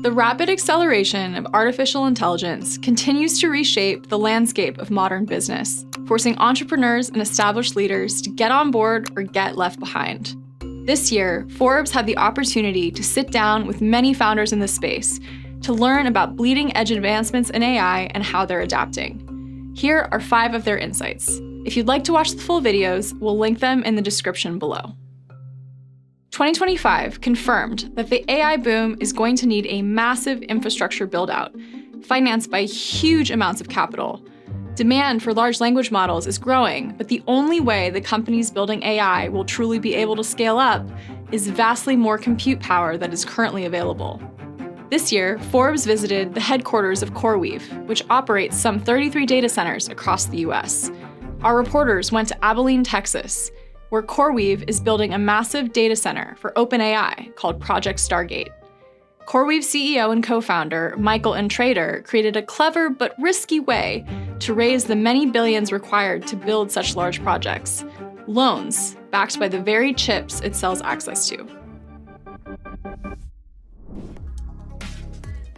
The rapid acceleration of artificial intelligence continues to reshape the landscape of modern business, forcing entrepreneurs and established leaders to get on board or get left behind. This year, Forbes had the opportunity to sit down with many founders in the space to learn about bleeding-edge advancements in AI and how they're adapting. Here are 5 of their insights. If you'd like to watch the full videos, we'll link them in the description below. 2025 confirmed that the AI boom is going to need a massive infrastructure build-out, financed by huge amounts of capital. Demand for large language models is growing, but the only way the companies building AI will truly be able to scale up is vastly more compute power that is currently available. This year, Forbes visited the headquarters of CoreWeave, which operates some 33 data centers across the US. Our reporters went to Abilene, Texas, where CoreWeave is building a massive data center for OpenAI called Project Stargate. CoreWeave CEO and co-founder Michael Entrader created a clever but risky way to raise the many billions required to build such large projects: loans backed by the very chips it sells access to.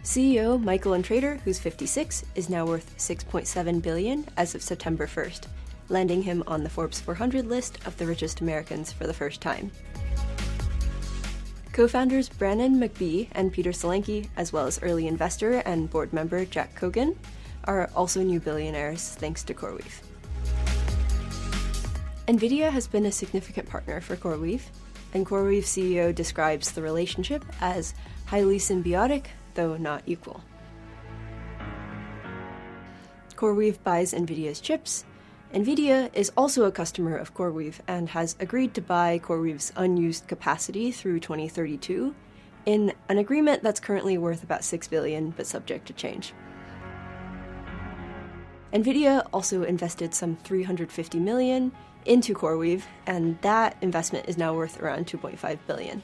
CEO Michael Entrader, who's 56, is now worth $6.7 billion as of September 1st, landing him on the Forbes 400 list of the richest Americans for the first time. Co-founders Brannon McBee and Peter Solanke, as well as early investor and board member Jack Kogan, are also new billionaires thanks to CoreWeave. NVIDIA has been a significant partner for CoreWeave, and CoreWeave CEO describes the relationship as highly symbiotic, though not equal. CoreWeave buys NVIDIA's chips. NVIDIA is also a customer of CoreWeave and has agreed to buy CoreWeave's unused capacity through 2032 in an agreement that's currently worth about $6 billion, but subject to change. NVIDIA also invested some $350 million into CoreWeave, and that investment is now worth around $2.5 billion.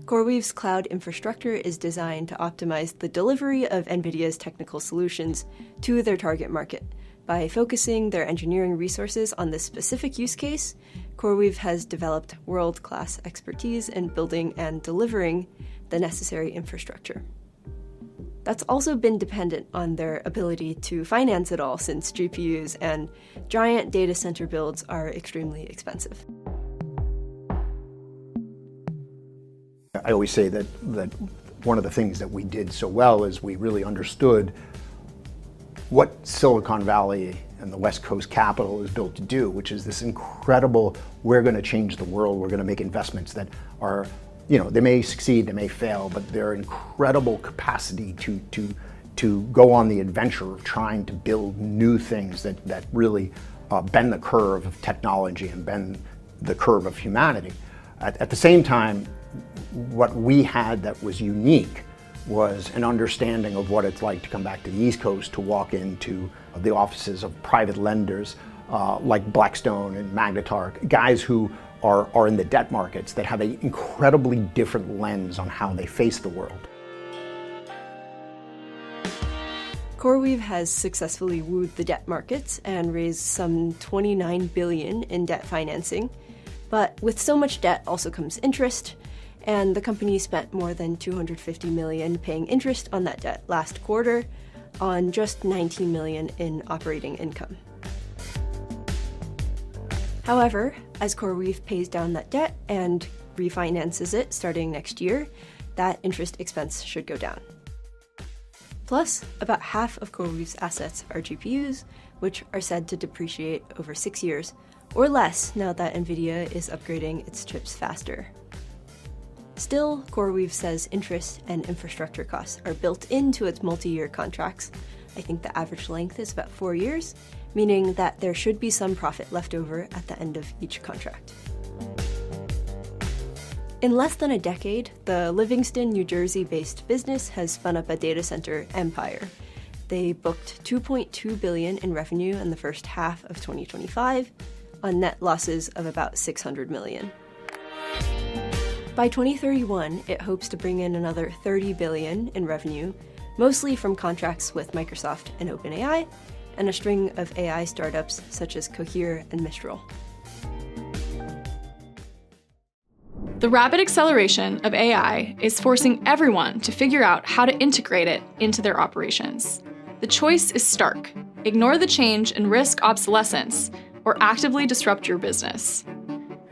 CoreWeave's cloud infrastructure is designed to optimize the delivery of NVIDIA's technical solutions to their target market. By focusing their engineering resources on this specific use case, CoreWeave has developed world-class expertise in building and delivering the necessary infrastructure. That's also been dependent on their ability to finance it all, since GPUs and giant data center builds are extremely expensive. I always say that one of the things that we did so well is we really understood what Silicon Valley and the West Coast capital is built to do, which is this incredible, we're going to change the world, we're going to make investments that are, they may succeed, they may fail, but they're incredible capacity to go on the adventure of trying to build new things that really bend the curve of technology and bend the curve of humanity. At the same time, what we had that was unique was an understanding of what it's like to come back to the East Coast, to walk into the offices of private lenders like Blackstone and Magnetar, guys who are in the debt markets that have an incredibly different lens on how they face the world. CoreWeave has successfully wooed the debt markets and raised some $29 billion in debt financing, but with so much debt also comes interest, and the company spent more than $250 million paying interest on that debt last quarter on just $19 million in operating income. However, as CoreWeave pays down that debt and refinances it starting next year, that interest expense should go down. Plus, about half of CoreWeave's assets are GPUs, which are said to depreciate over 6 years, or less now that NVIDIA is upgrading its chips faster. Still, CoreWeave says interest and infrastructure costs are built into its multi-year contracts. I think the average length is about 4 years, meaning that there should be some profit left over at the end of each contract. In less than a decade, the Livingston, New Jersey-based business has spun up a data center empire. They booked $2.2 billion in revenue in the first half of 2025, on net losses of about $600 million. By 2031, it hopes to bring in another $30 billion in revenue, mostly from contracts with Microsoft and OpenAI, and a string of AI startups such as Cohere and Mistral. The rapid acceleration of AI is forcing everyone to figure out how to integrate it into their operations. The choice is stark: ignore the change and risk obsolescence, or actively disrupt your business.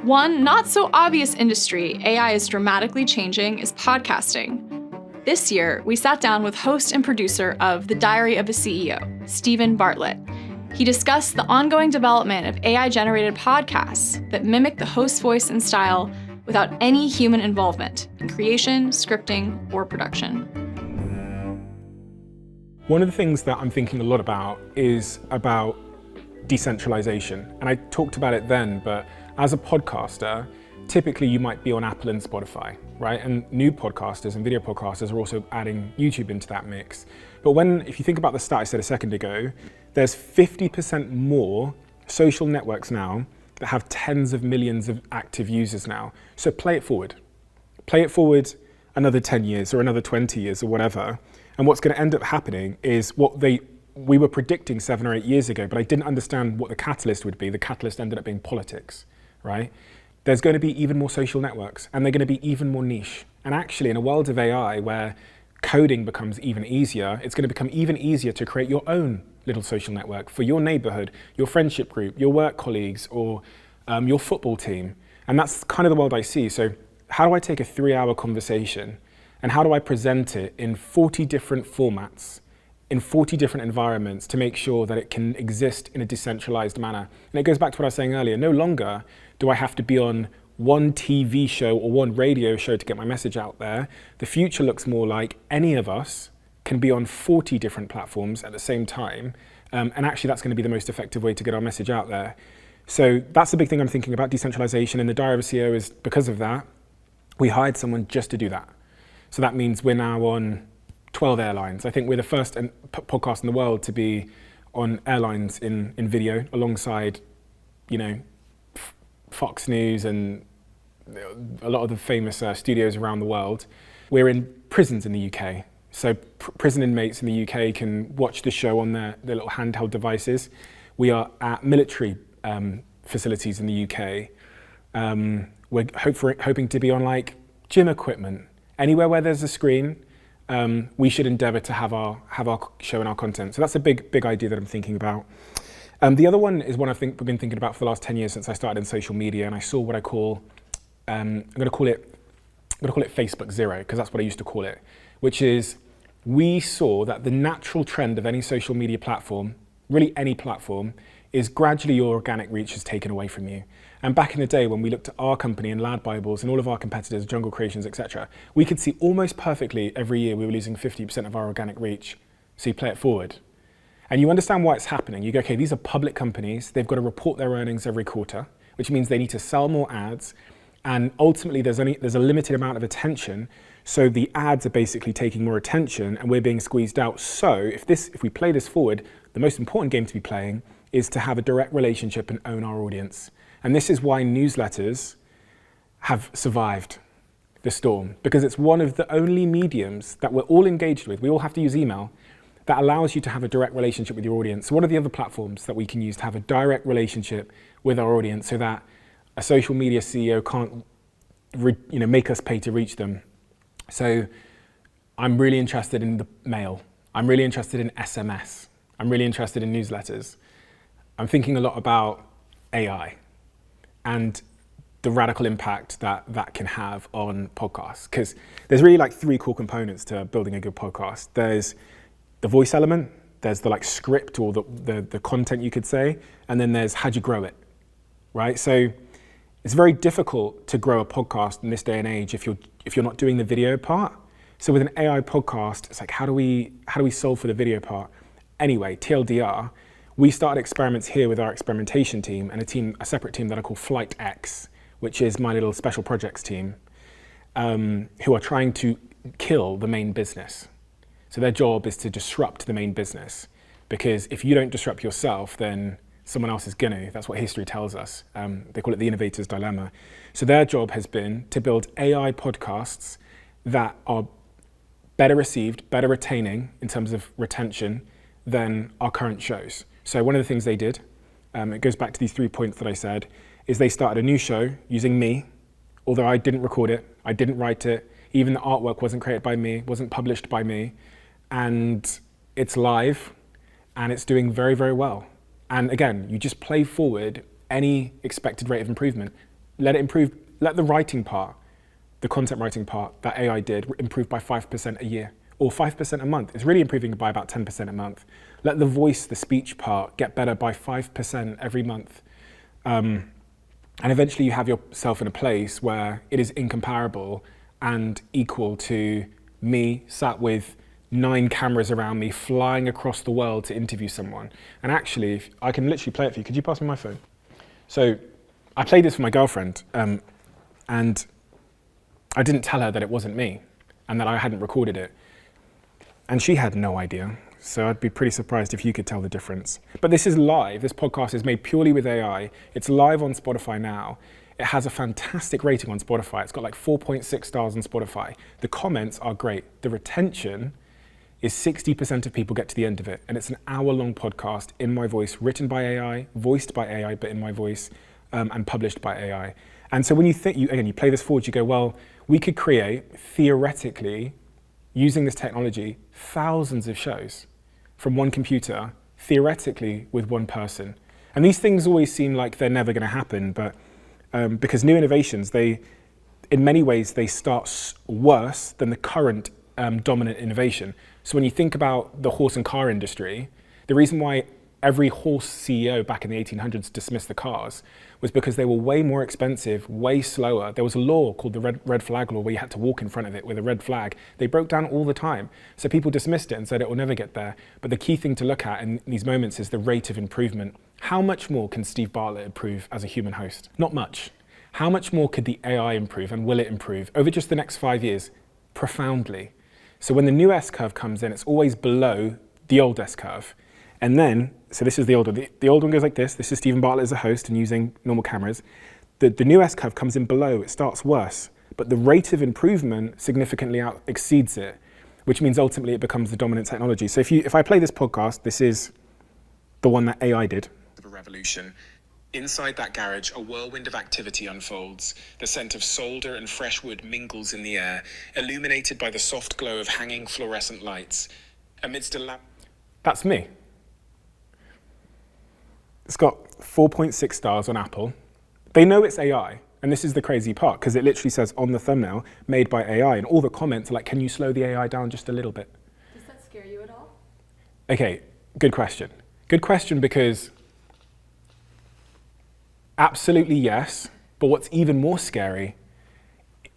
One not so obvious industry AI is dramatically changing is podcasting. This year, we sat down with host and producer of The Diary of a CEO, Stephen Bartlett. He discussed the ongoing development of AI-generated podcasts that mimic the host's voice and style without any human involvement in creation, scripting, or production. One of the things that I'm thinking a lot about is about decentralization. And I talked about it then, but as a podcaster, typically you might be on Apple and Spotify, right? And new podcasters and video podcasters are also adding YouTube into that mix. But if you think about the stat I said a second ago, there's 50% more social networks now that have tens of millions of active users now. So play it forward. Play it forward another 10 years or another 20 years or whatever. And what's going to end up happening is what we were predicting 7 or 8 years ago, but I didn't understand what the catalyst would be. The catalyst ended up being politics, right? There's going to be even more social networks, and they're going to be even more niche. And actually, in a world of AI where coding becomes even easier, it's going to become even easier to create your own little social network for your neighborhood, your friendship group, your work colleagues, or your football team. And that's kind of the world I see. So how do I take a 3-hour conversation and how do I present it in 40 different formats, in 40 different environments to make sure that it can exist in a decentralized manner? And it goes back to what I was saying earlier. No longer do I have to be on one TV show or one radio show to get my message out there. The future looks more like any of us can be on 40 different platforms at the same time. And actually that's going to be the most effective way to get our message out there. So that's the big thing I'm thinking about, decentralization. And the Diary of a CEO is because of that. We hired someone just to do that. So that means we're now on 12 airlines. I think we're the first podcast in the world to be on airlines in video alongside, Fox News and a lot of the famous studios around the world. We're in prisons in the UK. So prison inmates in the UK can watch the show on their little handheld devices. We are at military facilities in the UK. We're hoping to be on gym equipment. Anywhere where there's a screen, we should endeavor to have our show and our content. So that's a big idea that I'm thinking about. The other one is one I think we've been thinking about for the last 10 years since I started in social media, and I saw what I call, I'm going to call it Facebook Zero, because that's what I used to call it, which is we saw that the natural trend of any social media platform, really any platform, is gradually your organic reach is taken away from you. And back in the day when we looked at our company and Lad Bibles and all of our competitors, Jungle Creations, etc., we could see almost perfectly every year we were losing 50% of our organic reach. So you play it forward. And you understand why it's happening. You go, okay, these are public companies. They've got to report their earnings every quarter, which means they need to sell more ads. And ultimately, there's a limited amount of attention. So the ads are basically taking more attention and we're being squeezed out. So if we play this forward, the most important game to be playing is to have a direct relationship and own our audience. And this is why newsletters have survived the storm, because it's one of the only mediums that we're all engaged with. We all have to use email. That allows you to have a direct relationship with your audience. So what are the other platforms that we can use to have a direct relationship with our audience so that a social media CEO can't make us pay to reach them? So I'm really interested in the mail. I'm really interested in SMS. I'm really interested in newsletters. I'm thinking a lot about AI and the radical impact that can have on podcasts. Because there's really 3 core components to building a good podcast. There's the voice element, there's the script or the content you could say, and then there's how do you grow it, right? So it's very difficult to grow a podcast in this day and age if you're not doing the video part. So with an AI podcast, it's how do we solve for the video part? Anyway, TLDR, we started experiments here with our experimentation team and a separate team that I call Flight X, which is my little special projects team, who are trying to kill the main business. So their job is to disrupt the main business, because if you don't disrupt yourself, then someone else is gonna. That's what history tells us. They call it the innovator's dilemma. So their job has been to build AI podcasts that are better received, better retaining in terms of retention than our current shows. So one of the things they did, it goes back to these 3 points that I said, is they started a new show using me although I didn't record it, I didn't write it, even the artwork wasn't created by me, wasn't published by me, and it's live, and it's doing very, very well. And again, you just play forward any expected rate of improvement. Let it improve, let the writing part, the content writing part that AI did improve by 5% a year, or 5% a month. It's really improving by about 10% a month. Let the voice, the speech part get better by 5% every month. And eventually you have yourself in a place where it is incomparable and equal to me sat with 9 cameras around me flying across the world to interview someone. And actually, if I can literally play it for you. Could you pass me my phone? So I played this for my girlfriend, and I didn't tell her that it wasn't me and that I hadn't recorded it. And she had no idea. So I'd be pretty surprised if you could tell the difference. But this is live. This podcast is made purely with AI. It's live on Spotify now. It has a fantastic rating on Spotify. It's got like 4.6 stars on Spotify. The comments are great. The retention is 60% of people get to the end of it. And it's an hour-long podcast in my voice, written by AI, voiced by AI, but in my voice, and published by AI. And so when you think, you play this forward, you go, well, we could create, theoretically, using this technology, thousands of shows from one computer, theoretically with one person. And these things always seem like they're never going to happen, but because new innovations, in many ways, they start worse than the current dominant innovation. So when you think about the horse and car industry, the reason why every horse CEO back in the 1800s dismissed the cars was because they were way more expensive, way slower. There was a law called the red flag law where you had to walk in front of it with a red flag. They broke down all the time. So people dismissed it and said it will never get there. But the key thing to look at in these moments is the rate of improvement. How much more can Steve Bartlett improve as a human host? Not much. How much more could the AI improve, and will it improve over just the next 5 years? Profoundly. So when the new S-curve comes in, it's always below the old S-curve. And then, so this is the old one. The old one goes like this. This is Stephen Bartlett as a host and using normal cameras. The new S-curve comes in below. It starts worse. But the rate of improvement significantly exceeds it, which means ultimately it becomes the dominant technology. So if I play this podcast, this is the one that AI did. Of a revolution. Inside that garage, a whirlwind of activity unfolds. The scent of solder and fresh wood mingles in the air, illuminated by the soft glow of hanging fluorescent lights. Amidst a lamp... That's me. It's got 4.6 stars on Apple. They know it's AI, and this is the crazy part, because it literally says on the thumbnail, made by AI, and all the comments are like, can you slow the AI down just a little bit? Does that scare you at all? Okay, good question. Good question, because absolutely yes, but what's even more scary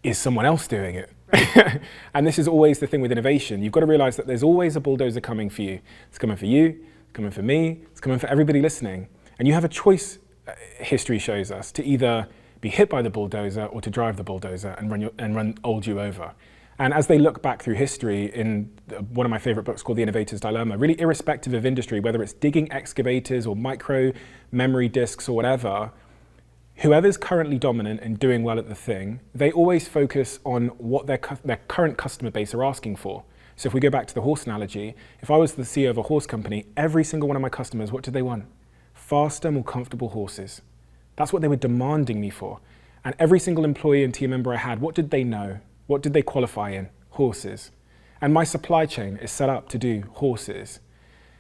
is someone else doing it. Right. And this is always the thing with innovation. You've got to realize that there's always a bulldozer coming for you. It's coming for you, it's coming for me, it's coming for everybody listening. And you have a choice, history shows us, to either be hit by the bulldozer or to drive the bulldozer and run old you over. And as they look back through history in one of my favorite books called The Innovator's Dilemma, really irrespective of industry, whether it's digging excavators or micro memory disks or whatever, whoever's currently dominant and doing well at the thing, they always focus on what their current customer base are asking for. So if we go back to the horse analogy, if I was the CEO of a horse company, every single one of my customers, what did they want? Faster, more comfortable horses. That's what they were demanding me for. And every single employee and team member I had, what did they know? What did they qualify in? Horses. And my supply chain is set up to do horses.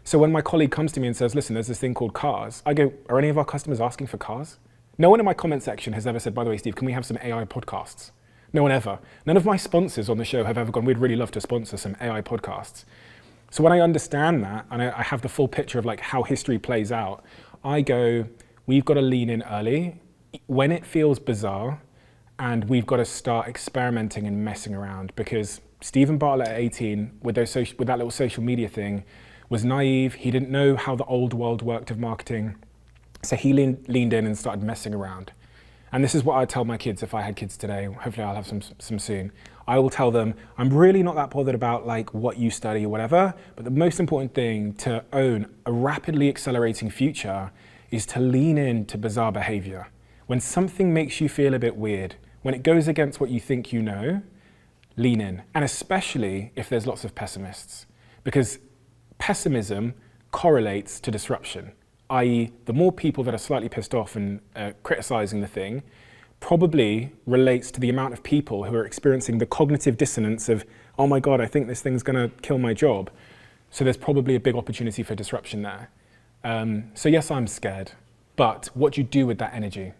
So when my colleague comes to me and says, listen, there's this thing called cars, I go, are any of our customers asking for cars? No one in my comment section has ever said, by the way, Steve, can we have some AI podcasts? No one ever. None of my sponsors on the show have ever gone, we'd really love to sponsor some AI podcasts. So when I understand that, and I have the full picture of like how history plays out, I go, we've got to lean in early when it feels bizarre, and we've got to start experimenting and messing around, because Stephen Bartlett at 18, with that little social media thing, was naive. He didn't know how the old world worked of marketing. So he leaned in and started messing around. And this is what I tell my kids if I had kids today. Hopefully I'll have some soon. I will tell them, I'm really not that bothered about like what you study or whatever, but the most important thing to own a rapidly accelerating future is to lean into bizarre behavior. When something makes you feel a bit weird, when it goes against what you think you know, lean in. And especially if there's lots of pessimists, because pessimism correlates to disruption. I.e., the more people that are slightly pissed off and criticizing the thing probably relates to the amount of people who are experiencing the cognitive dissonance of, oh my God, I think this thing's gonna kill my job. So there's probably a big opportunity for disruption there. So yes, I'm scared, but what do you do with that energy?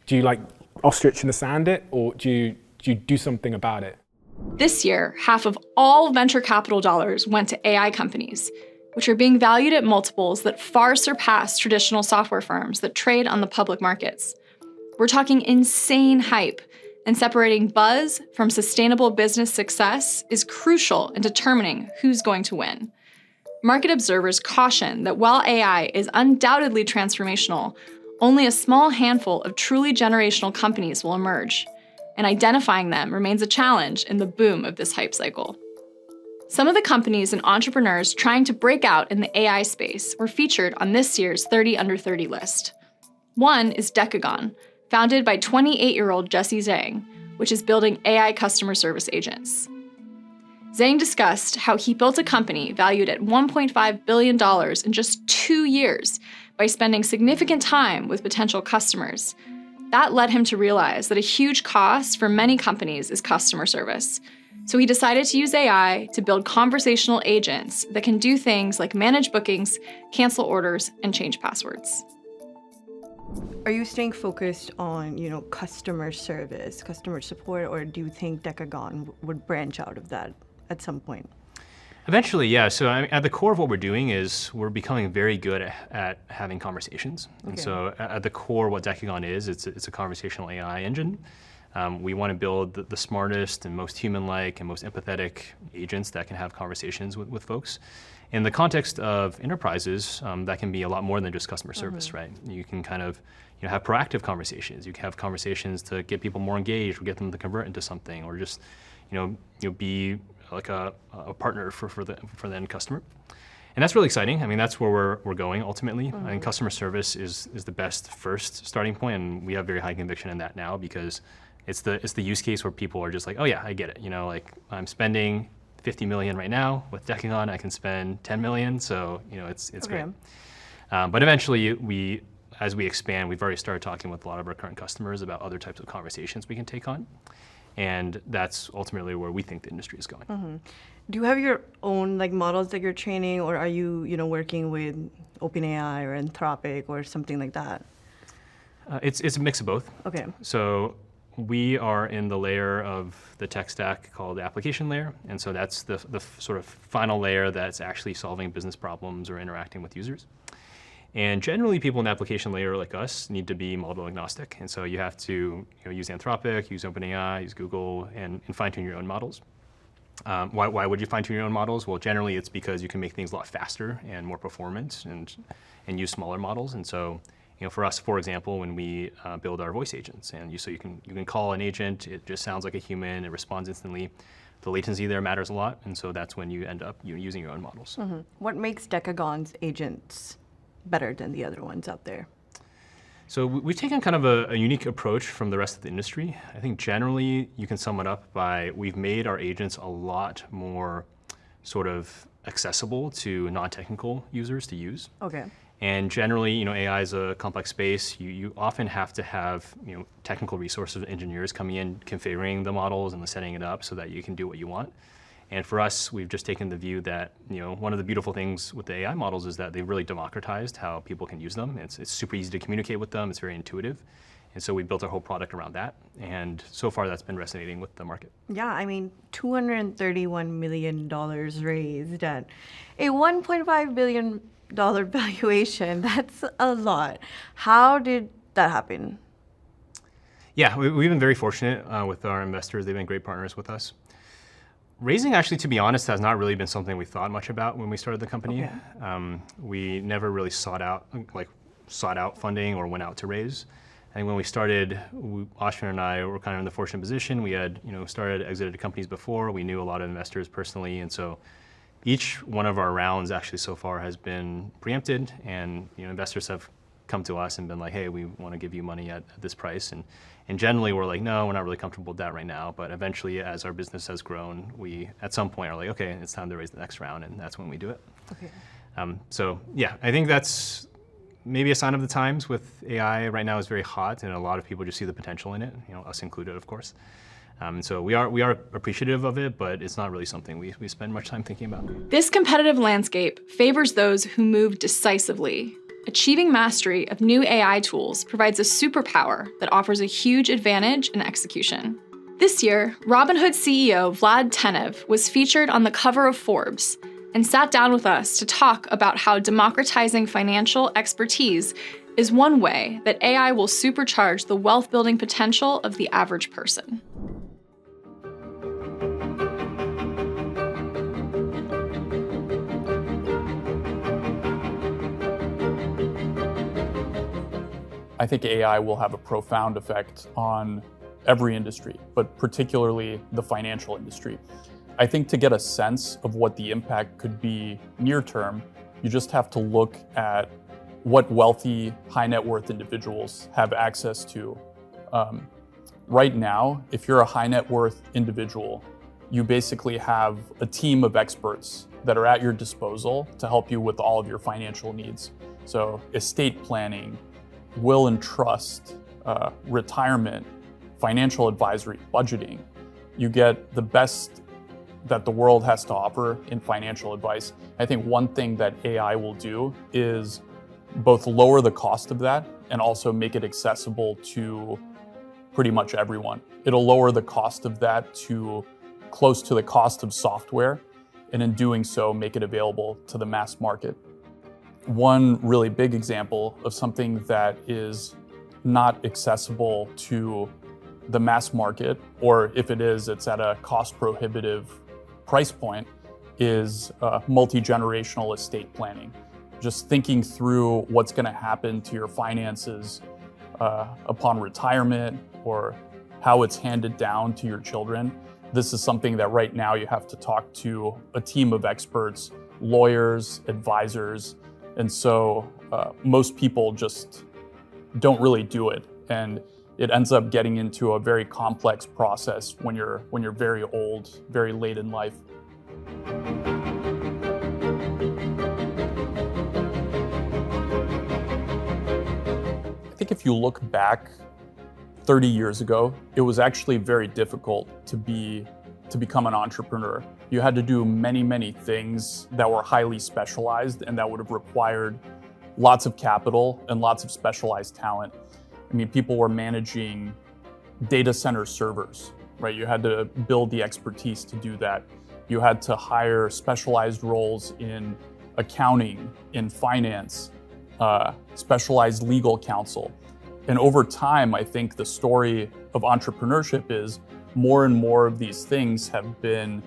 Do you like ostrich in the sand it, or do you do something about it? This year, half of all venture capital dollars went to AI companies, which are being valued at multiples that far surpass traditional software firms that trade on the public markets. We're talking insane hype, and separating buzz from sustainable business success is crucial in determining who's going to win. Market observers caution that while AI is undoubtedly transformational, only a small handful of truly generational companies will emerge, and identifying them remains a challenge in the boom of this hype cycle. Some of the companies and entrepreneurs trying to break out in the AI space were featured on this year's 30 Under 30 list. One is Decagon, founded by 28-year-old Jesse Zhang, which is building AI customer service agents. Zhang discussed how he built a company valued at $1.5 billion in just 2 years by spending significant time with potential customers. That led him to realize that a huge cost for many companies is customer service. So he decided to use AI to build conversational agents that can do things like manage bookings, cancel orders, and change passwords. Are you staying focused on, customer service, customer support, or do you think Decagon would branch out of that at some point? Eventually, yeah. So at the core of what we're doing is we're becoming very good at having conversations. Okay. And so at the core, what Decagon is, it's a conversational AI engine. We want to build the smartest and most human-like and most empathetic agents that can have conversations with folks. In the context of enterprises, that can be a lot more than just customer service, right? You can kind of have proactive conversations. You can have conversations to get people more engaged, or get them to convert into something, or just be like a partner for the end customer. And that's really exciting. I mean, that's where we're going ultimately. I think customer service is the best first starting point, and we have very high conviction in that now, because it's the use case where people are just like, oh yeah, I get it. Like I'm spending 50 million right now. With Decagon, I can spend 10 million. So it's great. But eventually, as we expand, we've already started talking with a lot of our current customers about other types of conversations we can take on. And that's ultimately where we think the industry is going. Do you have your own models that you're training, or are you working with OpenAI or Anthropic or something like that? It's a mix of both. Okay. So we are in the layer of the tech stack called the application layer, and so that's the sort of final layer that's actually solving business problems or interacting with users. And generally, people in the application layer like us need to be model agnostic, and so you have to use Anthropic, use OpenAI, use Google, and fine-tune your own models. Why would you fine-tune your own models? Well, generally, it's because you can make things a lot faster and more performant, and use smaller models. And so, for us, for example, when we build our voice agents, and you can call an agent, it just sounds like a human, it responds instantly. The latency there matters a lot, and so that's when you end up using your own models. What makes Decagon's agents better than the other ones out there? So we've taken kind of a unique approach from the rest of the industry. I think generally you can sum it up by we've made our agents a lot more sort of accessible to non-technical users to use. Okay. And generally, AI is a complex space. You often have to have technical resources, engineers coming in, configuring the models and setting it up so that you can do what you want. And for us, we've just taken the view that one of the beautiful things with the AI models is that they've really democratized how people can use them. It's super easy to communicate with them. It's very intuitive. And so we built our whole product around that. And so far, that's been resonating with the market. Yeah, I mean, $231 million raised at a $1.5 billion valuation. That's a lot. How did that happen? Yeah, we've been very fortunate with our investors. They've been great partners with us. Raising, actually, to be honest, has not really been something we thought much about when we started the company. Okay. We never really sought out funding or went out to raise. I think when we started, Ashwin and I were kind of in the fortunate position. We had exited companies before. We knew a lot of investors personally, and so each one of our rounds actually so far has been preempted, and investors have come to us and been like, hey, we want to give you money at this price. And generally we're like, no, we're not really comfortable with that right now. But eventually, as our business has grown, we at some point are like, okay, it's time to raise the next round, and that's when we do it. Okay. So yeah, I think that's maybe a sign of the times with AI right now is very hot, and a lot of people just see the potential in it, us included, of course. And so we are appreciative of it, but it's not really something we spend much time thinking about. This competitive landscape favors those who move decisively. Achieving mastery of new AI tools provides a superpower that offers a huge advantage in execution. This year, Robinhood CEO Vlad Tenev was featured on the cover of Forbes and sat down with us to talk about how democratizing financial expertise is one way that AI will supercharge the wealth-building potential of the average person. I think AI will have a profound effect on every industry, but particularly the financial industry. I think to get a sense of what the impact could be near term, you just have to look at what wealthy, high net worth individuals have access to. Right now, if you're a high net worth individual, you basically have a team of experts that are at your disposal to help you with all of your financial needs. So estate planning, will and trust, retirement, financial advisory, budgeting. You get the best that the world has to offer in financial advice. I think one thing that AI will do is both lower the cost of that and also make it accessible to pretty much everyone. It'll lower the cost of that to close to the cost of software, and in doing so, make it available to the mass market. One really big example of something that is not accessible to the mass market, or if it is, it's at a cost-prohibitive price point, is multi-generational estate planning. Just thinking through what's going to happen to your finances upon retirement, or how it's handed down to your children. This is something that right now you have to talk to a team of experts, lawyers, advisors, and so most people just don't really do it. And it ends up getting into a very complex process when you're very old, very late in life. I think if you look back 30 years ago, it was actually very difficult to become an entrepreneur. You had to do many things that were highly specialized and that would have required lots of capital and lots of specialized talent. I mean, people were managing data center servers, right? You had to build the expertise to do that. You had to hire specialized roles in accounting, in finance, specialized legal counsel. And over time, I think the story of entrepreneurship is more and more of these things have been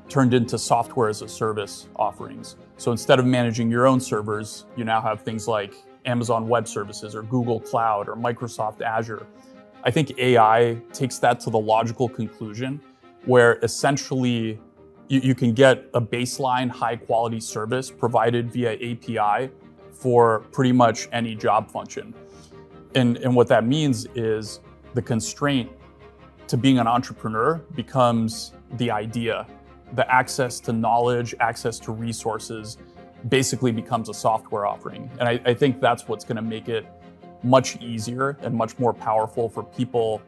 turned into software as a service offerings. So instead of managing your own servers, you now have things like Amazon Web Services or Google Cloud or Microsoft Azure. I think AI takes that to the logical conclusion where essentially you can get a baseline high quality service provided via API for pretty much any job function. And what that means is the constraint to being an entrepreneur becomes the idea. The access to knowledge, access to resources basically becomes a software offering. And I think that's what's going to make it much easier and much more powerful for people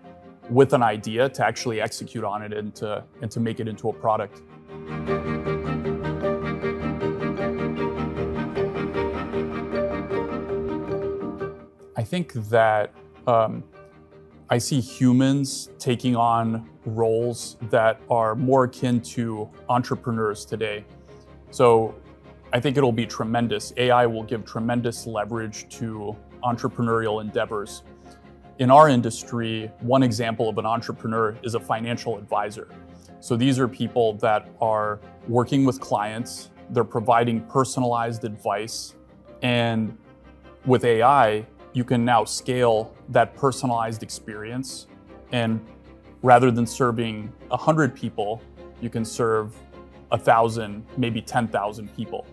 with an idea to actually execute on it and to make it into a product. I think that I see humans taking on roles that are more akin to entrepreneurs today. So I think it'll be tremendous. AI will give tremendous leverage to entrepreneurial endeavors. In our industry, one example of an entrepreneur is a financial advisor. So these are people that are working with clients, they're providing personalized advice, and with AI, you can now scale that personalized experience. And rather than serving 100 people, you can serve 1,000, maybe 10,000 people.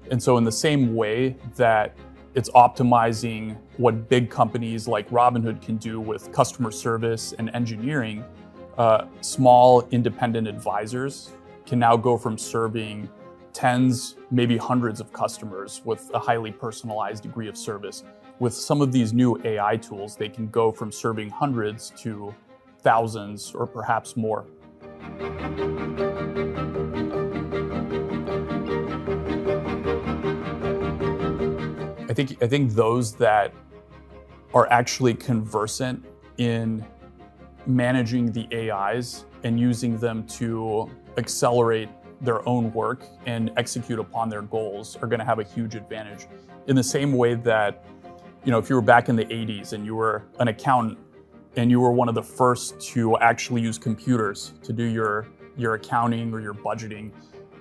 And so in the same way that it's optimizing what big companies like Robinhood can do with customer service and engineering, small independent advisors can now go from serving tens, maybe hundreds of customers with a highly personalized degree of service. With some of these new AI tools, they can go from serving hundreds to thousands or perhaps more. I think those that are actually conversant in managing the AIs and using them to accelerate their own work and execute upon their goals are going to have a huge advantage. In the same way that, if you were back in the 80s and you were an accountant and you were one of the first to actually use computers to do your accounting or your budgeting,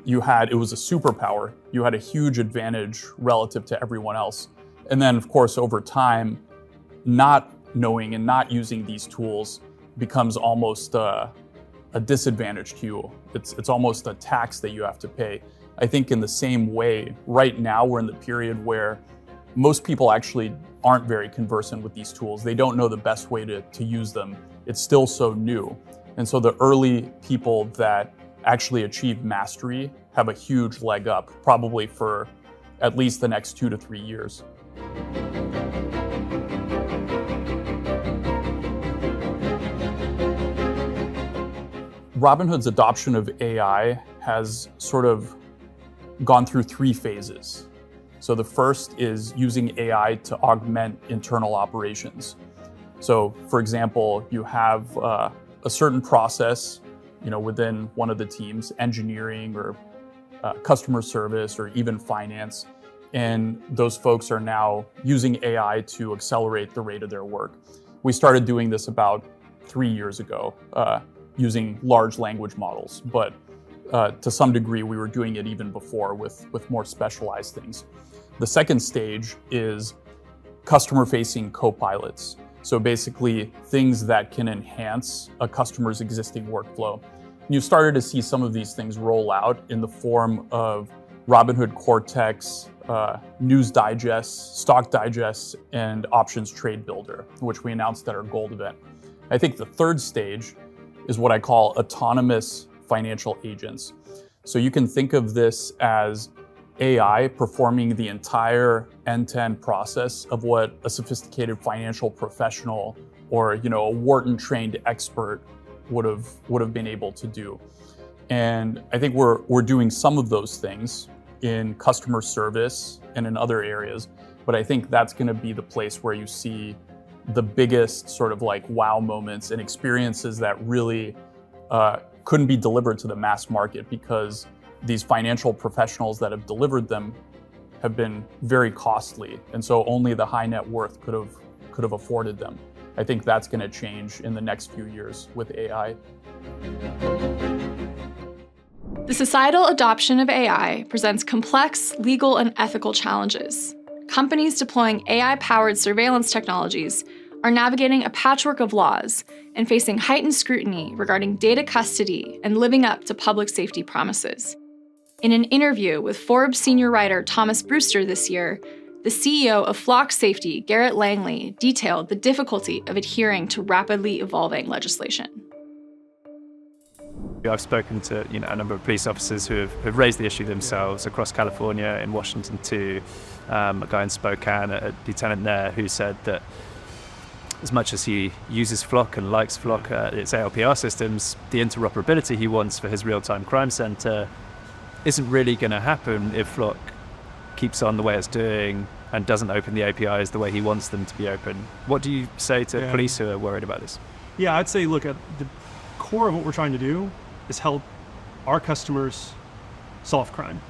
it was a superpower. You had a huge advantage relative to everyone else. And then, of course, over time, not knowing and not using these tools becomes almost a disadvantage to you. It's almost a tax that you have to pay. I think in the same way, right now we're in the period where most people actually aren't very conversant with these tools. They don't know the best way to use them. It's still so new. And so the early people that actually achieve mastery have a huge leg up, probably for at least the next 2 to 3 years. Robinhood's adoption of AI has sort of gone through 3 phases. So the first is using AI to augment internal operations. So for example, you have a certain process, within one of the teams, engineering or customer service or even finance, and those folks are now using AI to accelerate the rate of their work. We started doing this about 3 years ago, using large language models, but to some degree we were doing it even before with more specialized things. The second stage is customer-facing co-pilots. So basically things that can enhance a customer's existing workflow. And you started to see some of these things roll out in the form of Robinhood Cortex, News Digests, Stock Digests, and Options Trade Builder, which we announced at our Gold event. I think the third stage is what I call autonomous financial agents. So you can think of this as AI performing the entire end-to-end process of what a sophisticated financial professional or a Wharton-trained expert would have been able to do. And I think we're doing some of those things in customer service and in other areas, but I think that's going to be the place where you see the biggest sort of like wow moments and experiences that really couldn't be delivered to the mass market because these financial professionals that have delivered them have been very costly, and so only the high net worth could have afforded them. I think that's going to change in the next few years with AI. The societal adoption of AI presents complex legal and ethical challenges. Companies deploying AI-powered surveillance technologies are navigating a patchwork of laws and facing heightened scrutiny regarding data custody and living up to public safety promises. In an interview with Forbes senior writer Thomas Brewster this year, the CEO of Flock Safety, Garrett Langley, detailed the difficulty of adhering to rapidly evolving legislation. I've spoken to a number of police officers who have raised the issue themselves across California, in Washington too. A guy in Spokane, a lieutenant there, who said that as much as he uses Flock and likes Flock, its ALPR systems, the interoperability he wants for his real-time crime center isn't really going to happen if Flock keeps on the way it's doing and doesn't open the APIs the way he wants them to be open. What do you say to police who are worried about this? Yeah, I'd say look at the core of what we're trying to do is help our customers solve crime.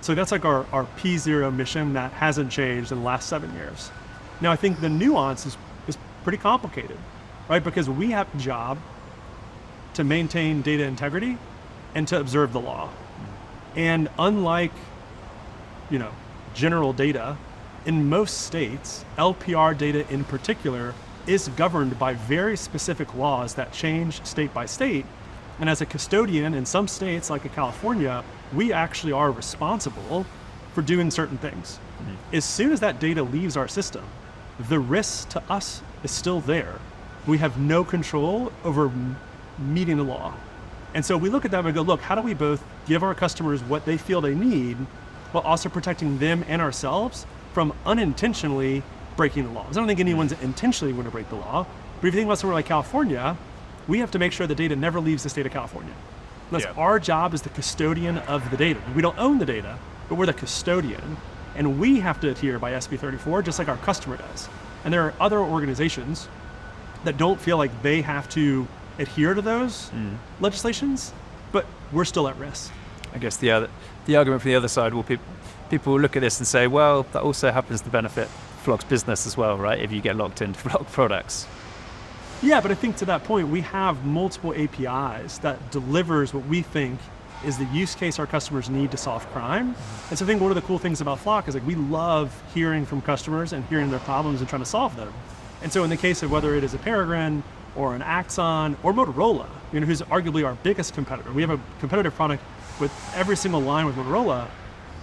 So that's like our P0 mission that hasn't changed in the last 7 years. Now I think the nuance is pretty complicated, right? Because we have a job to maintain data integrity and to observe the law. And unlike, general data, in most states, LPR data in particular is governed by very specific laws that change state by state. And as a custodian in some states, like in California, we actually are responsible for doing certain things. Mm-hmm. As soon as that data leaves our system, the risk to us is still there. We have no control over meeting the law. And so we look at that and we go, look, how do we both give our customers what they feel they need while also protecting them and ourselves from unintentionally breaking the laws? I don't think anyone's intentionally going to break the law, but if you think about somewhere like California, we have to make sure the data never leaves the state of California. That's our job as the custodian of the data. We don't own the data, but we're the custodian, and we have to adhere by SB 34 just like our customer does. And there are other organizations that don't feel like they have to adhere to those legislations, but we're still at risk. I guess the argument from the other side will people will look at this and say, well, that also happens to benefit Flock's business as well, right? If you get locked into Flock products. Yeah, but I think to that point, we have multiple APIs that delivers what we think is the use case our customers need to solve crime. And so I think one of the cool things about Flock is like we love hearing from customers and hearing their problems and trying to solve them. And so in the case of whether it is a Peregrine or an Axon or Motorola, who's arguably our biggest competitor, we have a competitive product with every single line with Motorola,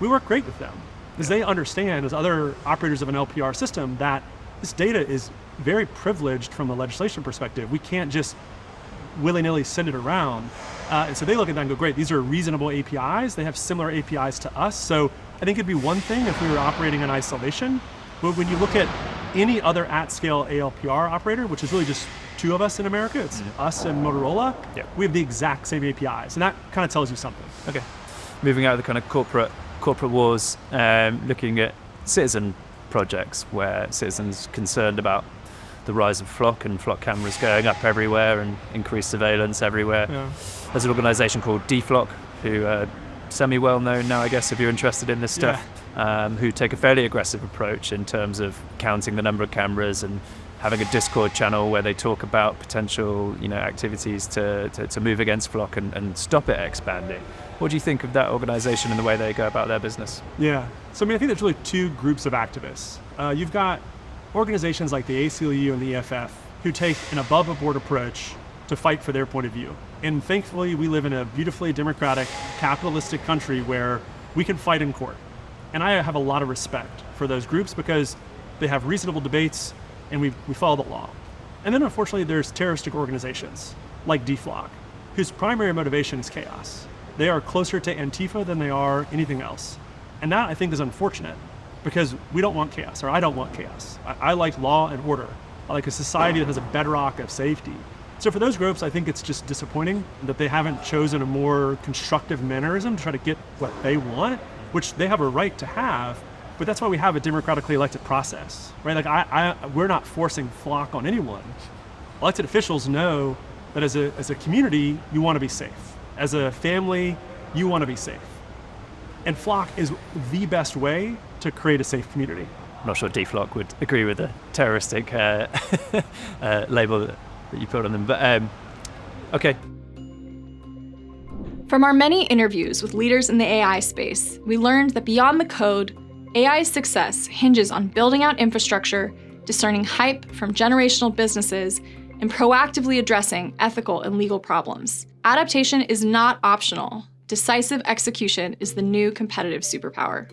we work great with them because they understand as other operators of an LPR system that this data is very privileged from a legislation perspective. We can't just willy-nilly send it around. And so they look at that and go, great, these are reasonable APIs. They have similar APIs to us. So I think it'd be one thing if we were operating in isolation, but when you look at any other at-scale ALPR operator, which is really just two of us in America, it's us and Motorola, we have the exact same APIs. And that kind of tells you something. Okay. Moving out of the kind of corporate wars, looking at citizen projects where citizens concerned about the rise of Flock and Flock cameras going up everywhere and increased surveillance everywhere. There's an organization called DFlock who are semi-well known now, I guess, if you're interested in this stuff, who take a fairly aggressive approach in terms of counting the number of cameras and having a Discord channel where they talk about potential, activities to move against Flock and stop it expanding. What do you think of that organization and the way they go about their business? Yeah, so I think there's really two groups of activists. You've got organizations like the ACLU and the EFF who take an above-board approach to fight for their point of view. And thankfully, we live in a beautifully democratic, capitalistic country where we can fight in court. And I have a lot of respect for those groups because they have reasonable debates and we follow the law. And then unfortunately, there's terroristic organizations like DFlock, whose primary motivation is chaos. They are closer to Antifa than they are anything else. And that, I think, is unfortunate because we don't want chaos, or I don't want chaos. I like law and order. I like a society that has a bedrock of safety. So for those groups, I think it's just disappointing that they haven't chosen a more constructive mannerism to try to get what they want, which they have a right to have, but that's why we have a democratically elected process, right? Like we're not forcing Flock on anyone. Elected officials know that as a community, you want to be safe. As a family, you want to be safe. And Flock is the best way to create a safe community. I'm not sure DFlock would agree with the terroristic label that you put on them, but okay. From our many interviews with leaders in the AI space, we learned that beyond the code, AI's success hinges on building out infrastructure, discerning hype from generational businesses, and proactively addressing ethical and legal problems. Adaptation is not optional. Decisive execution is the new competitive superpower.